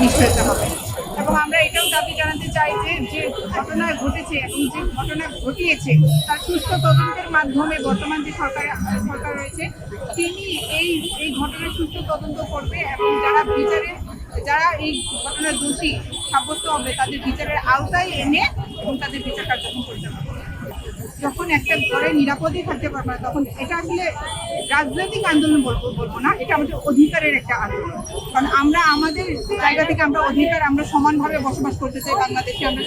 নিশ্চয়তা হবে। এবং আমরা এটাও দাবি জানাতে চাই যে যে ঘটনা ঘটেছে এবং যে ঘটনা ঘটিয়েছে তার সুষ্ঠু তদন্তের মাধ্যমে বর্তমান যে সরকার রয়েছে তিনি এই ঘটনার সুষ্ঠু তদন্ত করবে এবং যারা এই ঘটনার দোষী সাব্যস্ত হবে তাদের বিচারের আওতায় এনে এবং তাদের বিচার কার্যক্রম করতে হবে। যখন একটা ঘরে নিরাপদেই থাকতে পারবে না তখন এটা আসলে রাজনৈতিক আন্দোলন বলবো না, এটা আমাদের অধিকারের একটা আন্দোলন। কারণ আমরা আমাদের জায়গা থেকে আমরা সমানভাবে বসবাস করতে চাই বাংলাদেশে। আমরা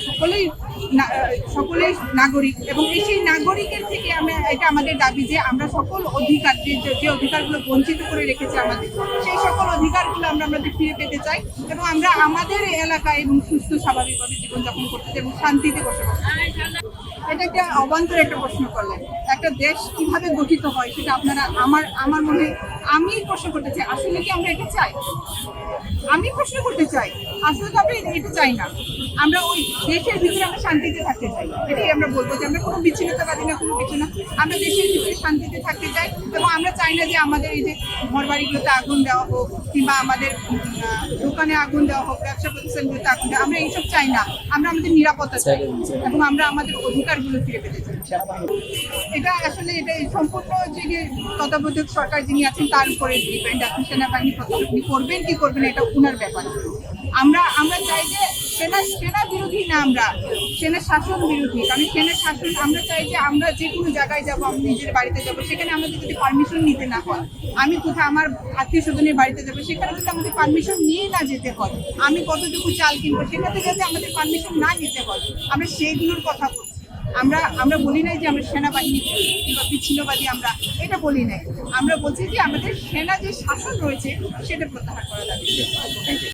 সকলেই নাগরিক এবং সেই নাগরিকের থেকে এটা আমাদের দাবি যে আমরা সকল অধিকার যে অধিকারগুলো বঞ্চিত করে রেখেছে আমাদের, সেই সকল অধিকারগুলো আমাদের ফিরে পেতে চাই এবং আমরা আমাদের এলাকায় এবং সুস্থ স্বাভাবিকভাবে জীবনযাপন করতে চাই এবং শান্তিতে বসবাস করতে চাই। এটা একটা অবান্তর একটা প্রশ্ন করলেন, একটা দেশ কিভাবে গঠিত হয় সেটা আপনারা আমার মনে আমি প্রশ্ন করতে চাই, আসলে কি আমরা এটা চাই? আমি প্রশ্ন করতে চাই, আসলে তো আমরা এটা চাই না। আমরা ওই দেশের ভিতরে আমরা শান্তিতে থাকতে চাই, এটাই আমরা বলবো যে আমরা কোনো বিচ্ছিন্নতাবাদী না, কোনো কিছু না। আমরা দেশের ভিতরে শান্তিতে থাকতে চাই এবং আমরা চাই না যে আমাদের এই যে ঘর বাড়িগুলোতে আগুন দেওয়া হোক কিংবা আমাদের দোকানে আগুন দেওয়া হোক, ব্যবসা প্রতিষ্ঠানগুলোতে আগুন দেওয়া, আমরা এইসব চাই না। আমরা আমাদের নিরাপত্তা চাই এবং আমরা আমাদের অধিকারগুলো ফিরে পেতে চাই। এটা আসলে এটা সম্পূর্ণ যে তত্ত্বাবধায়ক সরকার যিনি আছেন তার উপরে ডিপেন্ড। এখন সেনাবাহিনী করবেন কি করবেন এটা উনার ব্যাপার। আমরা চাই যে সেনা বিরোধী না, আমরা সেনা শাসন বিরোধী। কারণ সেনা শাসন আমরা চাই যে আমরা যে কোনো জায়গায় যাবো, আমি নিজের বাড়িতে যাবো, সেখানে আমাদের যদি পারমিশন নিতে না হয়, আমি কোথাও আমার আত্মীয় স্বজনের বাড়িতে যাবো সেখানে যদি আমাদের পারমিশন নিয়ে না যেতে হয়, আমি কতটুকু চাল কিনবো সেখানে যাতে আমাদের পারমিশন না নিতে হয়, আমরা সেইগুলোর কথা বলছি। আমরা বলি নাই যে আমরা সেনাবাহিনী কিংবা বিচ্ছিন্নবাদী, আমরা এটা বলি নাই। আমরা বলছি যে আমাদের সেনা যে শাসন রয়েছে সেটা প্রত্যাহার করা যাবে।